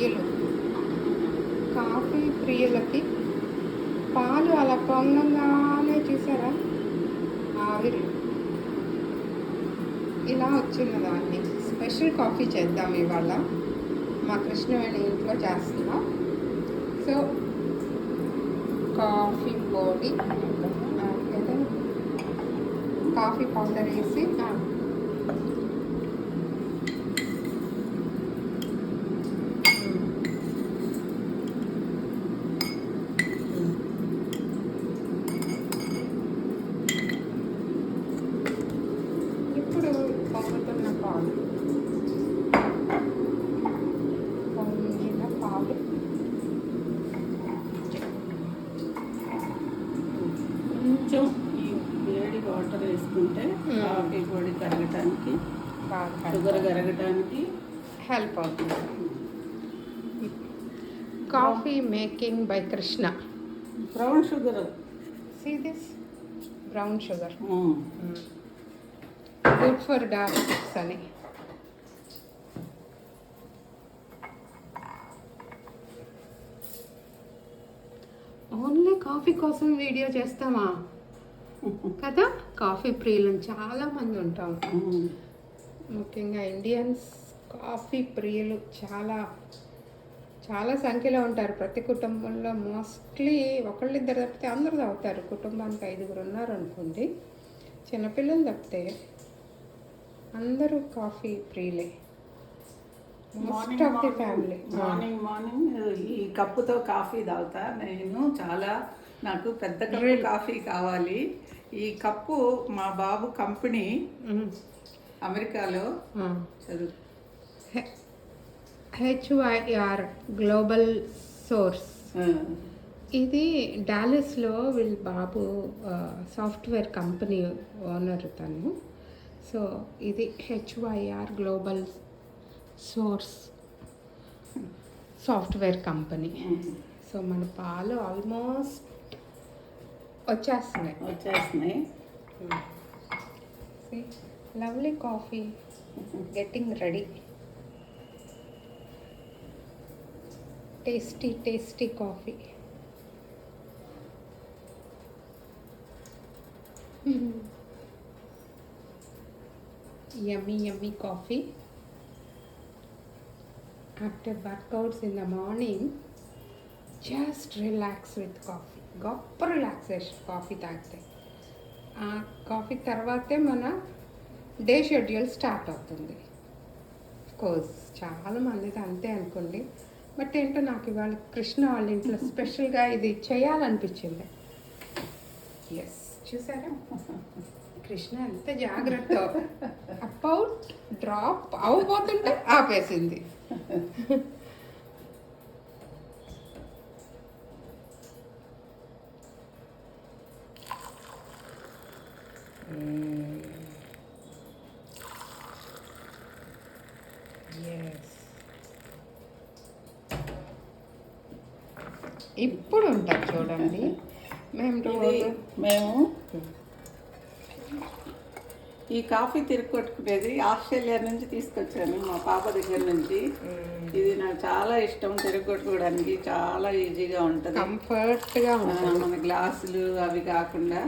ప్రియులు కాఫీ ప్రియులకి పాలు అలా పొంగంగానే చూసారా ఆవిరి ఇలా వచ్చింది. దాన్ని స్పెషల్ కాఫీ చేద్దాం ఇవాళ. మా కృష్ణవేణి ఇంట్లో చేస్తున్నాం. సో కాఫీ పొడి, కాఫీ పౌడర్ వేసి ఇప్పుడు పొంగుతున్న పాలు, పొంగిన పాలు కొంచెం ఈ వేడి వాటర్ వేసుకుంటే కాఫీ పొడి కరగటానికి, షుగర్ కరగటానికి హెల్ప్ అవుతుంది. Coffee making by Krishna. Brown sugar. See this brown sugar, good for diabetics అని. ఓన్లీ కాఫీ కోసం వీడియో చేస్తామా కదా? కాఫీ ప్రియులు చాలామంది ఉంటాం, ముఖ్యంగా ఇండియన్స్. కాఫీ ప్రియులు చాలా చాలా సంఖ్యలో ఉంటారు. ప్రతి కుటుంబంలో మోస్ట్లీ ఒకళ్ళిద్దరు తప్పితే అందరూ తాగుతారు. కుటుంబానికి 5గురు ఉన్నారు అనుకోండి, చిన్నపిల్లలు తప్పితే అందరూ కాఫీ ప్రియులే. Most of the family morning ఈ కప్పుతో కాఫీ తాగుతా నేను. నాకు పెద్ద కప్పు కాఫీ కావాలి. ఈ కప్పు మా బాబు కంపెనీ అమెరికాలో చదువు HYR గ్లోబల్ సోర్స్. ఇది డాలస్లో వీళ్ళ బాబు సాఫ్ట్వేర్ కంపెనీ ఓనర్ తను. సో ఇది HYR global source software company. So మన పాలు ఆల్మోస్ట్ వచ్చేస్తున్నాయి. Lovely coffee getting ready. Tasty coffee. Yummy coffee. After workouts in the morning, just relax with coffee. గొప్ప relaxation coffee తాగితే. ఆ కాఫీ తర్వాతే మన డే షెడ్యూల్ స్టార్ట్ అవుతుంది. కోర్స్ చాలామందిది అంతే అనుకోండి. బట్ ఏంటో నాకు ఇవాళ కృష్ణ వాళ్ళ ఇంట్లో స్పెషల్గా ఇది చేయాలనిపించింది. ఎస్, చూసారా కృష్ణ ఎంత జాగ్రత్త. అప్ అవుట్ డ్రాప్ అవ్వబోతుంటే ఆపేసింది. ఇప్పుడు ఉంటాం చూడండి. మేము ఈ కాఫీ తిరుక్కొట్టుకునేది ఆస్ట్రేలియా నుంచి తీసుకొచ్చాను, మా పాప దగ్గర నుంచి. ఇది నాకు చాలా ఇష్టం. తిరుక్కొట్టుకోవడానికి చాలా ఈజీగా ఉంటుంది, కంఫర్ట్గా ఉంటుంది. మన గ్లాసులు అవి కాకుండా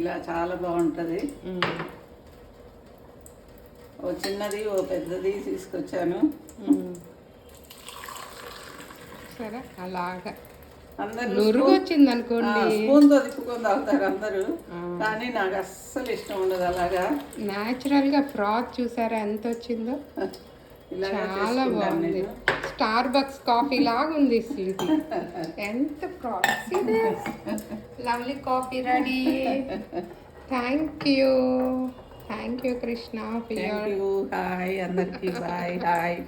ఇలా చాలా బాగుంటుంది. ఓ చిన్నది ఓ పెద్దది తీసుకొచ్చాను. సరే, అలాగా అందరూ వచ్చింది అనుకోండి, స్పూన్తో తిప్పుకొని తాగుతారు అందరూ. కానీ నాకు అస్సలు ఇష్టం ఉండదు అలాగా. న్యాచురల్ గా ఫ్రాత్ చూసారా ఎంత వచ్చిందో, చాలా బాగుంది. స్టార్ బక్స్ కాఫీ లాగా ఉంది ఇది. ఎంత froth. Lovely coffee ready. Thank you Krishna. Hi అందరికి. బాయ్. హాయ్.